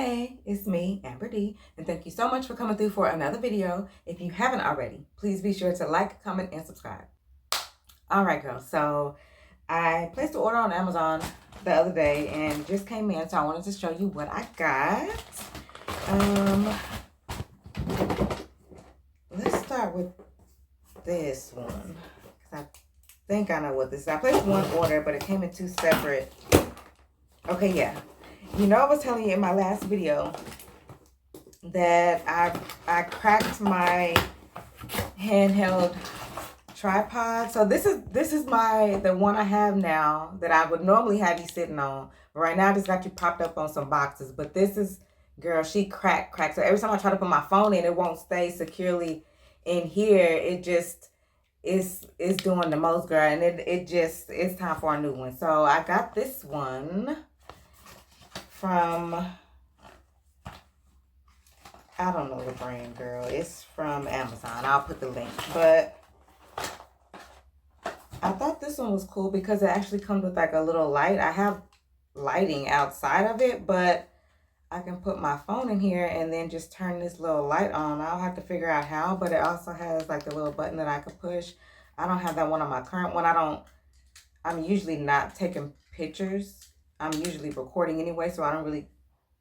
Hey, it's me, Amber D, and thank you so much for coming through for another video. If you haven't already, please be sure to like, comment, and subscribe. All right, girls, so I placed an order on Amazon the other day and just came in, so I wanted to show you what I got. Let's start with this one, because I think I know what this is. I placed one order, but it came in two separate. Okay, yeah. You know, I was telling you in my last video that I cracked my handheld tripod. So this is the one I have now that I would normally have you sitting on. But right now I just got you propped up on some boxes. But this is, girl, she cracked. So every time I try to put my phone in, it won't stay securely in here. It just is doing the most, girl. And it's time for a new one. So I got this one from, I don't know the brand, girl. It's from Amazon. I'll put the link. But I thought this one was cool because it actually comes with like a little light. I have lighting outside of it, but I can put my phone in here and then just turn this little light on. I'll have to figure out how, but it also has like a little button that I could push. I don't have that one on my current one. I'm usually not taking pictures. I'm usually recording anyway, so I don't really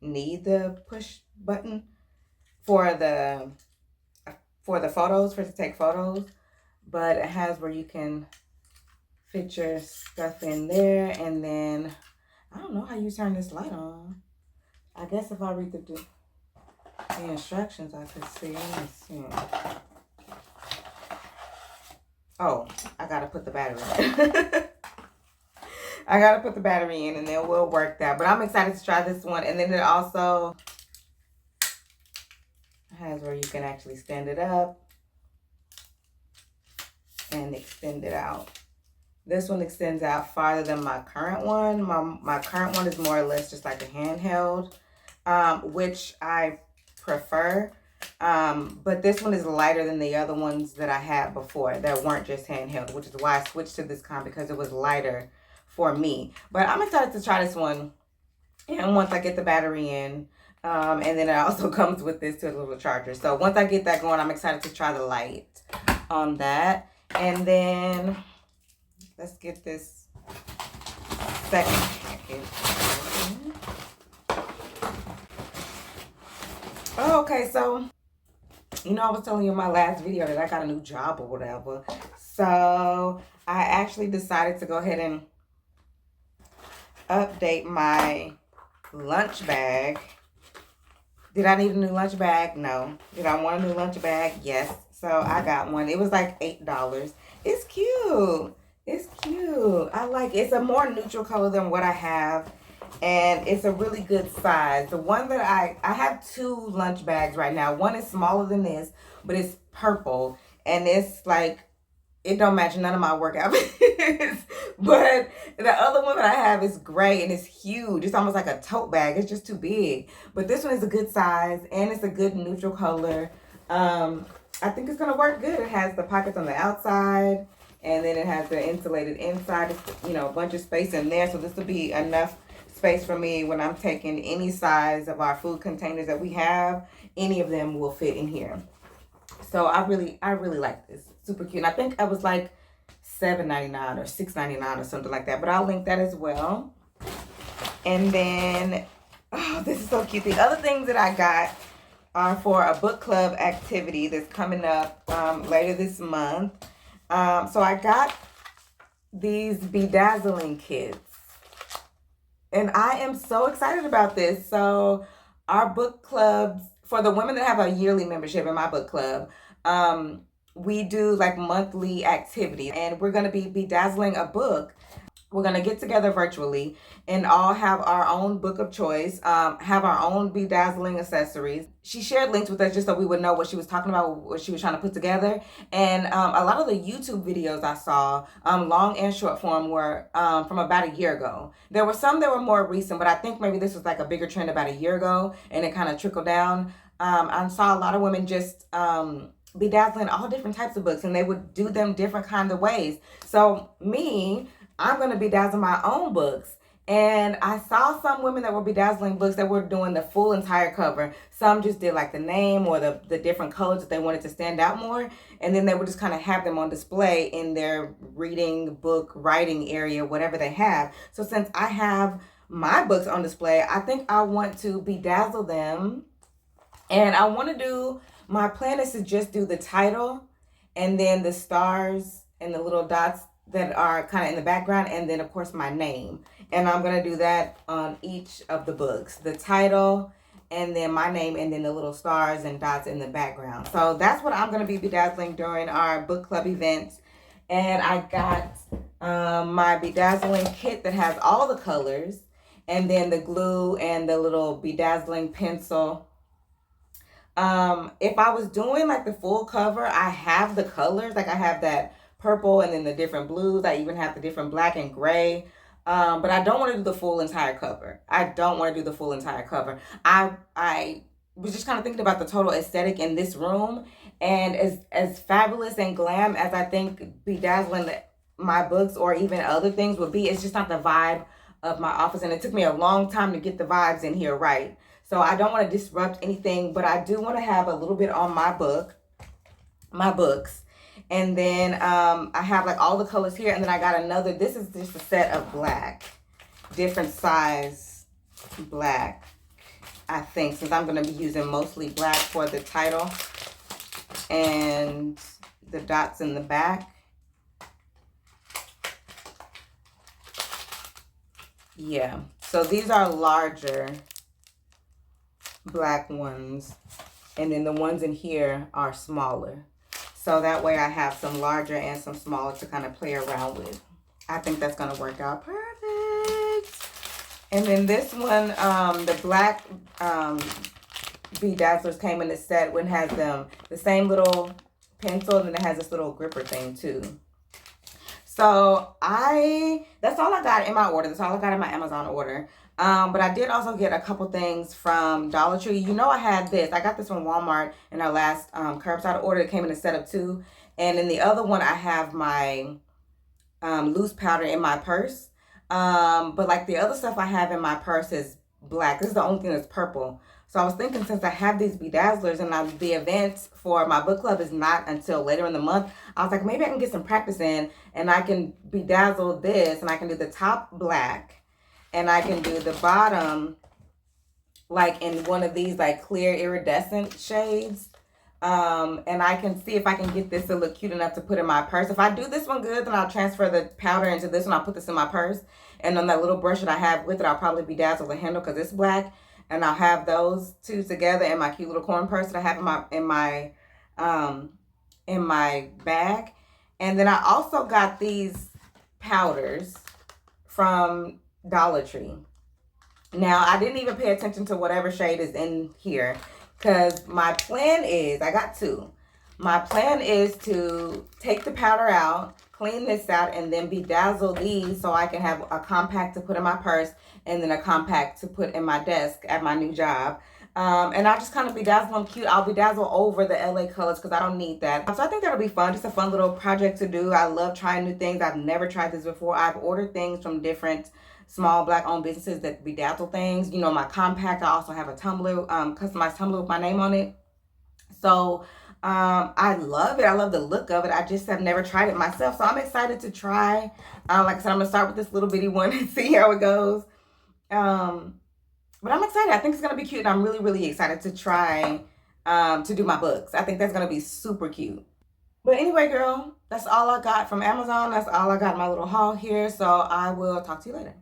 need the push button for the photos, to take photos. But it has where you can fit your stuff in there, and then I don't know how you turn this light on. I guess if I read the instructions, I could see. Let me see. Oh, I gotta put the battery in. I gotta put the battery in and then we'll work that. But I'm excited to try this one. And then it also has where you can actually stand it up and extend it out. This one extends out farther than my current one. My current one is more or less just like a handheld, which I prefer. But this one is lighter than the other ones that I had before that weren't just handheld, which is why I switched to this kind, because it was lighter for me. But I'm excited to try this one, and once I get the battery in, and then it also comes with this little charger. So once I get that going, I'm excited to try the light on that. And then let's get this second package. Oh, okay, so you know, I was telling you in my last video that I got a new job or whatever. So I actually decided to go ahead and update my lunch bag. Did I need a new lunch bag? No. Did I want a new lunch bag? Yes. So I got one. It was like $8. It's cute. It's cute. I like it. It's a more neutral color than what I have, and it's a really good size. The one that I have two lunch bags right now. One is smaller than this, but it's purple, and it's like, it don't match none of my work outfits. But the other one that I have is gray and it's huge. It's almost like a tote bag. It's just too big. But this one is a good size and it's a good neutral color. I think it's gonna work good. It has the pockets on the outside, and then it has the insulated inside. It's, you know, a bunch of space in there. So this will be enough space for me when I'm taking any size of our food containers that we have. Any of them will fit in here. So I really like this. Super cute. And I think I was like $7.99 or $6.99 or something like that. But I'll link that as well. And then, oh, this is so cute. The other things that I got are for a book club activity that's coming up later this month. So I got these bedazzling kits. And I am so excited about this. So our book clubs, for the women that have a yearly membership in my book club, we do like monthly activities, and we're going to be bedazzling a book. We're going to get together virtually and all have our own book of choice, have our own bedazzling accessories. She shared links with us just so we would know what she was talking about, what she was trying to put together. And a lot of the YouTube videos I saw, long and short form, were from about a year ago. There were some that were more recent, but I think maybe this was like a bigger trend about a year ago, and it kind of trickled down. I saw a lot of women just bedazzling all different types of books, and they would do them different kinds of ways. So I'm going to bedazzle my own books. And I saw some women that were bedazzling books that were doing the full entire cover. Some just did like the name or the different colors that they wanted to stand out more. And then they would just kind of have them on display in their reading, book, writing area, whatever they have. So since I have my books on display, I think I want to bedazzle them. And I want to do, my plan is to just do the title and then the stars and the little dots that are kind of in the background, and then of course my name. And I'm going to do that on each of the books, the title and then my name and then the little stars and dots in the background. So that's what I'm going to be bedazzling during our book club events. And I got my bedazzling kit that has all the colors, and then the glue and the little bedazzling pencil. If I was doing like the full cover, I have the colors, like I have that purple and then the different blues. I even have the different black and gray. But I don't want to do the full entire cover. I don't want to do the full entire cover. I was just kind of thinking about the total aesthetic in this room, and as fabulous and glam as I think bedazzling my books or even other things would be, it's just not the vibe of my office, and it took me a long time to get the vibes in here right. So I don't want to disrupt anything, but I do want to have a little bit on my books. And then I have like all the colors here, and then I got another, this is just a set of black, different size black, I think, since I'm going to be using mostly black for the title and the dots in the back. Yeah, so these are larger black ones, and then the ones in here are smaller. So that way I have some larger and some smaller to kind of play around with. I think that's going to work out perfect. And then this one, the black bedazzlers came in the set when it has them the same little pencil, and then it has this little gripper thing too. So that's all I got in my order. That's all I got in my Amazon order. But I did also get a couple things from Dollar Tree. You know, I had this. I got this from Walmart in our last curbside order. It came in a set of 2. And in the other one, I have my loose powder in my purse. But like the other stuff I have in my purse is black. This is the only thing that's purple. So I was thinking, since I have these bedazzlers and the event for my book club is not until later in the month, I was like, maybe I can get some practice in and I can bedazzle this, and I can do the top black. And I can do the bottom like in one of these like clear iridescent shades. And I can see if I can get this to look cute enough to put in my purse. If I do this one good, then I'll transfer the powder into this one. I'll put this in my purse. And on that little brush that I have with it, I'll probably bedazzle the handle because it's black. And I'll have those two together in my cute little corn purse that I have in my bag. And then I also got these powders from Dollar Tree. Now, I didn't even pay attention to whatever shade is in here, because my plan is, I got 2. My plan is to take the powder out, clean this out, and then bedazzle these so I can have a compact to put in my purse and then a compact to put in my desk at my new job. And I'll just kind of bedazzle them cute. I'll bedazzle over the LA colors because I don't need that. So I think that'll be fun. Just a fun little project to do. I love trying new things. I've never tried this before. I've ordered things from different small black-owned businesses that bedazzle things. You know, my compact, I also have a tumbler, customized tumbler with my name on it. So I love it. I love the look of it. I just have never tried it myself. So I'm excited to try. Like I said, I'm going to start with this little bitty one and see how it goes. But I'm excited. I think it's going to be cute. And I'm really, really excited to try to do my books. I think that's going to be super cute. But anyway, girl, that's all I got from Amazon. That's all I got in my little haul here. So I will talk to you later.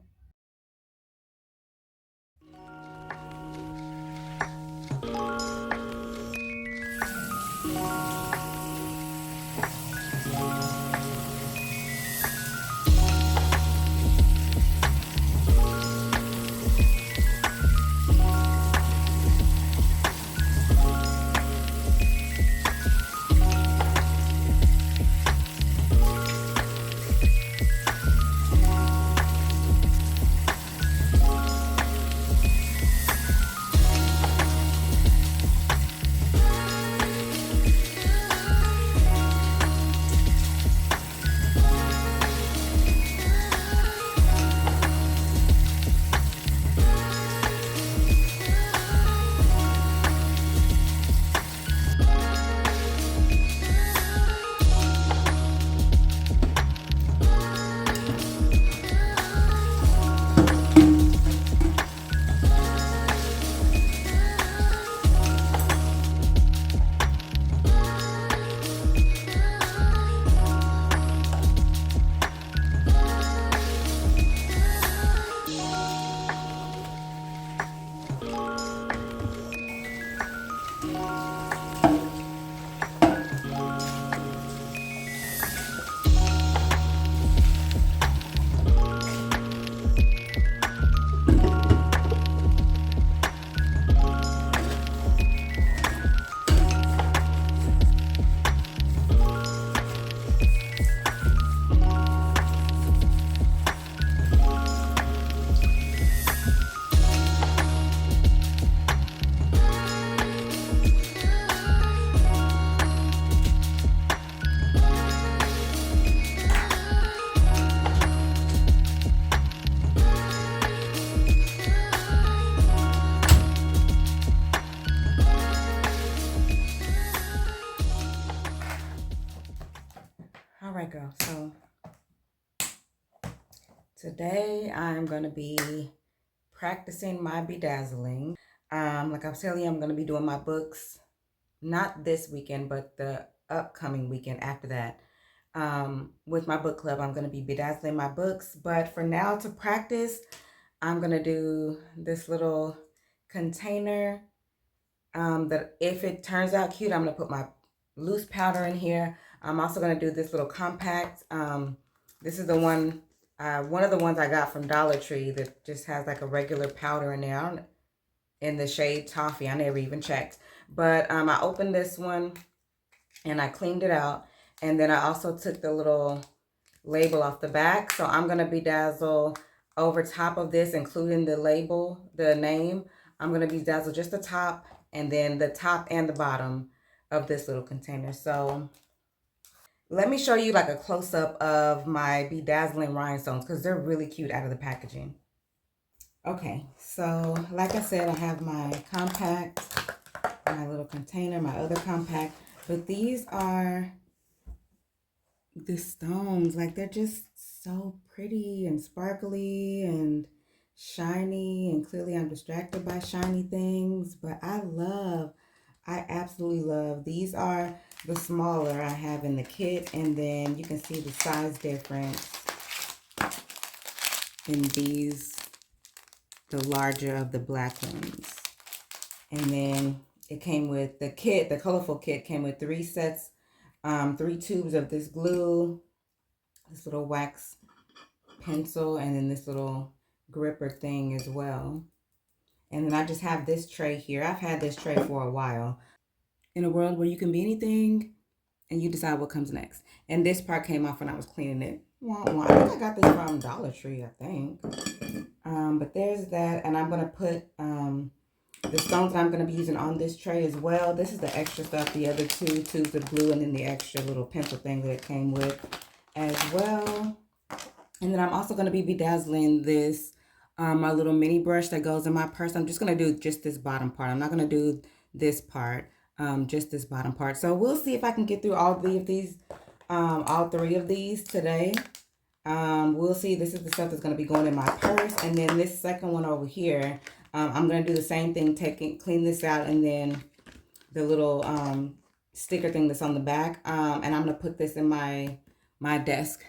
right, girl. So today I'm going to be practicing my bedazzling. Like I was telling you, I'm going to be doing my books, not this weekend, but the upcoming weekend after that. With my book club, I'm going to be bedazzling my books. But for now, to practice, I'm going to do this little container that if it turns out cute, I'm going to put my loose powder in here. I'm also going to do this little compact. This is the one of the ones I got from Dollar Tree that just has like a regular powder in there. In the shade Toffee. I never even checked. But I opened this one and I cleaned it out. And then I also took the little label off the back. So I'm going to bedazzle over top of this, including the label, the name. I'm going to bedazzle just the top and then the top and the bottom of this little container. So let me show you like a close-up of my bedazzling rhinestones because they're really cute out of the packaging. Okay, so like I said, I have my compact, my little container, my other compact, but these are the stones. Like, they're just so pretty and sparkly and shiny, and clearly I'm distracted by shiny things, but I absolutely love. These are the smaller I have in the kit, and then you can see the size difference in these, the larger of the black ones. And then it came with the kit, the colorful kit came with 3 sets, 3 tubes of this glue, this little wax pencil, and then this little gripper thing as well. And then I just have this tray here. I've had this tray for a while. In a world where you can be anything and you decide what comes next. And this part came off when I was cleaning it. I think I got this from Dollar Tree, I think. But there's that. And I'm going to put the stones that I'm going to be using on this tray as well. This is the extra stuff, the other 2 tubes of glue, and then the extra little pencil thing that it came with as well. And then I'm also going to be bedazzling this, my little mini brush that goes in my purse. I'm just going to do just this bottom part. I'm not going to do this part, just this bottom part. So we'll see if I can get through all 3 of these, all 3 of these today. We'll see. This is the stuff that's going to be going in my purse. And then this second one over here, I'm going to do the same thing, clean this out, and then the little sticker thing that's on the back. And I'm going to put this in my desk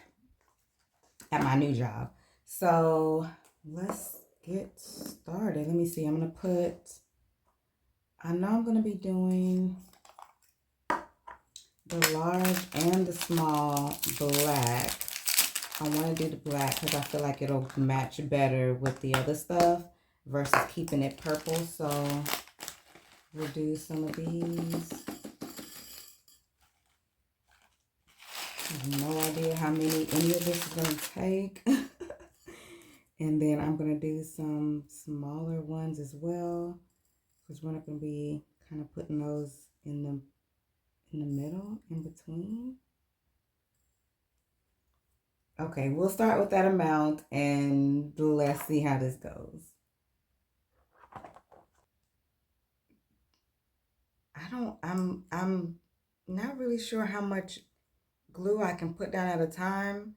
at my new job. So let's get started. Let me see. I'm going to put, I know I'm going to be doing the large and the small black. I want to do the black because I feel like it'll match better with the other stuff versus keeping it purple. So we'll do some of these. I have no idea how many any of this is going to take. And then I'm going to do some smaller ones as well, because we're not going to be kind of putting those in the middle, in between. Okay, we'll start with that amount and let's see how this goes. I'm not really sure how much glue I can put down at a time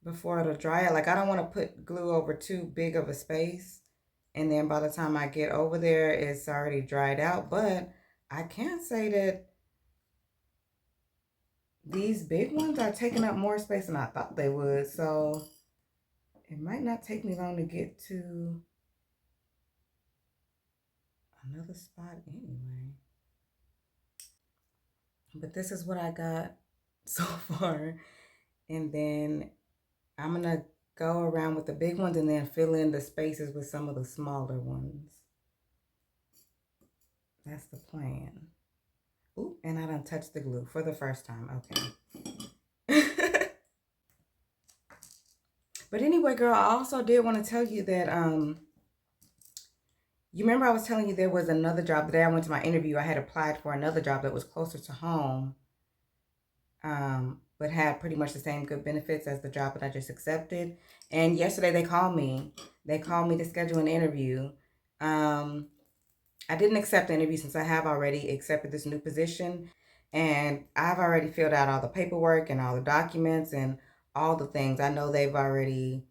before it'll dry it. Like, I don't want to put glue over too big of a space, and then by the time I get over there, it's already dried out. But I can say that these big ones are taking up more space than I thought they would. So it might not take me long to get to another spot anyway. But this is what I got so far. And then I'm going to go around with the big ones and then fill in the spaces with some of the smaller ones. That's the plan. Ooh, and I done touched the glue for the first time. Okay. But anyway, girl, I also did want to tell you that, you remember I was telling you there was another job. The day I went to my interview, I had applied for another job that was closer to home, but had pretty much the same good benefits as the job that I just accepted. And yesterday they called me. They called me to schedule an interview. I didn't accept the interview since I have already accepted this new position. And I've already filled out all the paperwork and all the documents and all the things. I know they've already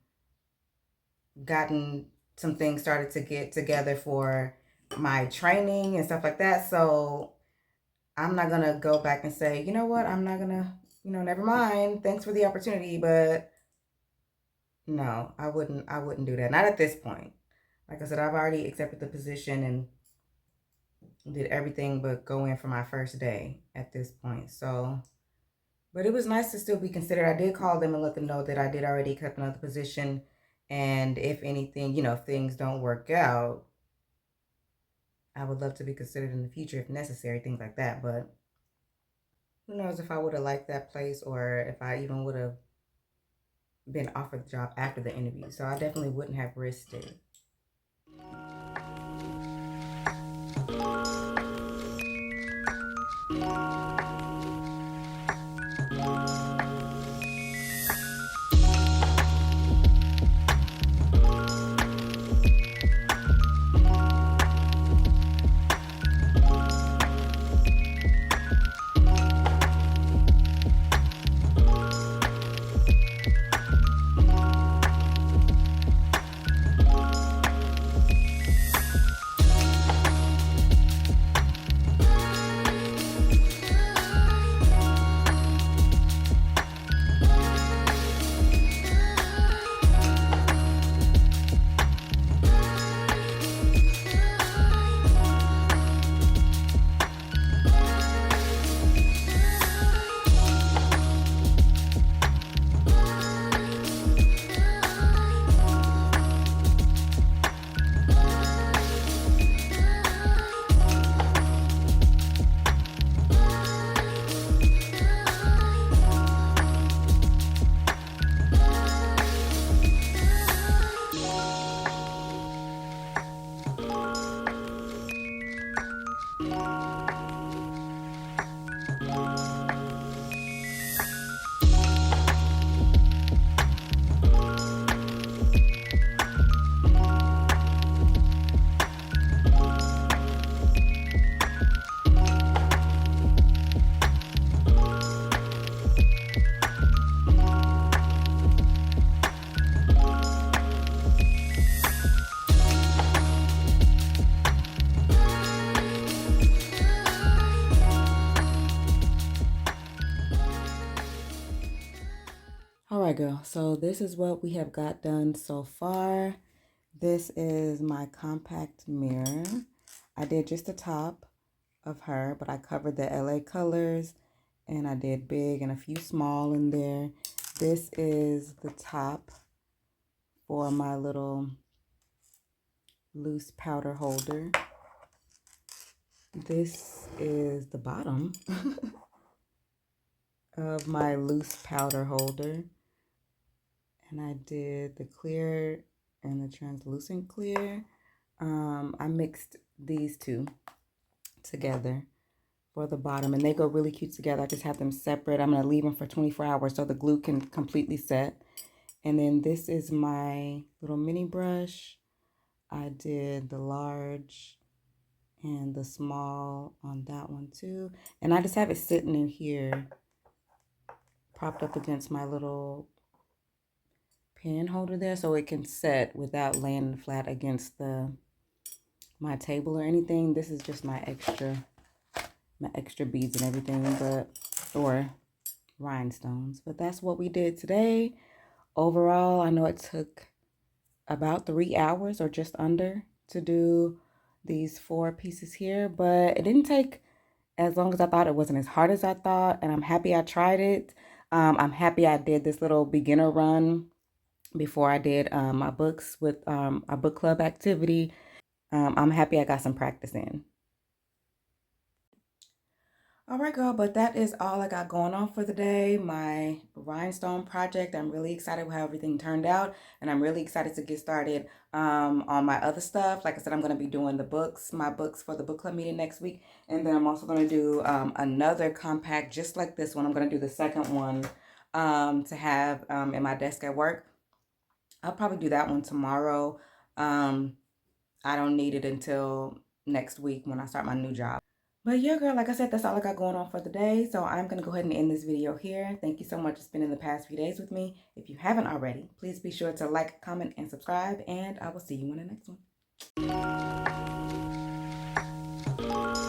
gotten some things started to get together for my training and stuff like that. So I'm not going to go back and say, you know what, I'm not going to, never mind. Thanks for the opportunity. But no, I wouldn't do that. Not at this point. Like I said, I've already accepted the position and did everything but go in for my first day at this point. So, but it was nice to still be considered. I did call them and let them know that I did already accept another position. And if anything, if things don't work out, I would love to be considered in the future if necessary, things like that. But who knows if I would have liked that place or if I even would have been offered the job after the interview. So I definitely wouldn't have risked it. All right, girl. So this is what we have got done so far. This is my compact mirror. I did just the top of her, but I covered the LA colors and I did big and a few small in there. This is the top for my little loose powder holder. This is the bottom of my loose powder holder. And I did the clear and the translucent clear. I mixed these two together for the bottom and they go really cute together. I just have them separate. I'm going to leave them for 24 hours so the glue can completely set. And then this is my little mini brush. I did the large and the small on that one too. And I just have it sitting in here propped up against my little pen holder there so it can set without laying flat against my table or anything. This is just my extra beads and everything, or rhinestones. But that's what we did today. Overall, I know it took about 3 hours or just under to do these 4 pieces here, but it didn't take as long as I thought. It wasn't as hard as I thought, and I'm happy I tried it. I'm happy I did this little beginner run before I did my books with our book club activity. I'm happy I got some practice in. All right, girl, but that is all I got going on for the day. My rhinestone project, I'm really excited with how everything turned out, and I'm really excited to get started on my other stuff. Like I said, I'm going to be doing my books for the book club meeting next week, and then I'm also going to do another compact just like this one. I'm going to do the second one to have in my desk at work. I'll probably do that one tomorrow. I don't need it until next week when I start my new job. But yeah, girl, like I said, that's all I got going on for the day. So I'm going to go ahead and end this video here. Thank you so much for spending the past few days with me. If you haven't already, please be sure to like, comment, and subscribe. And I will see you in the next one.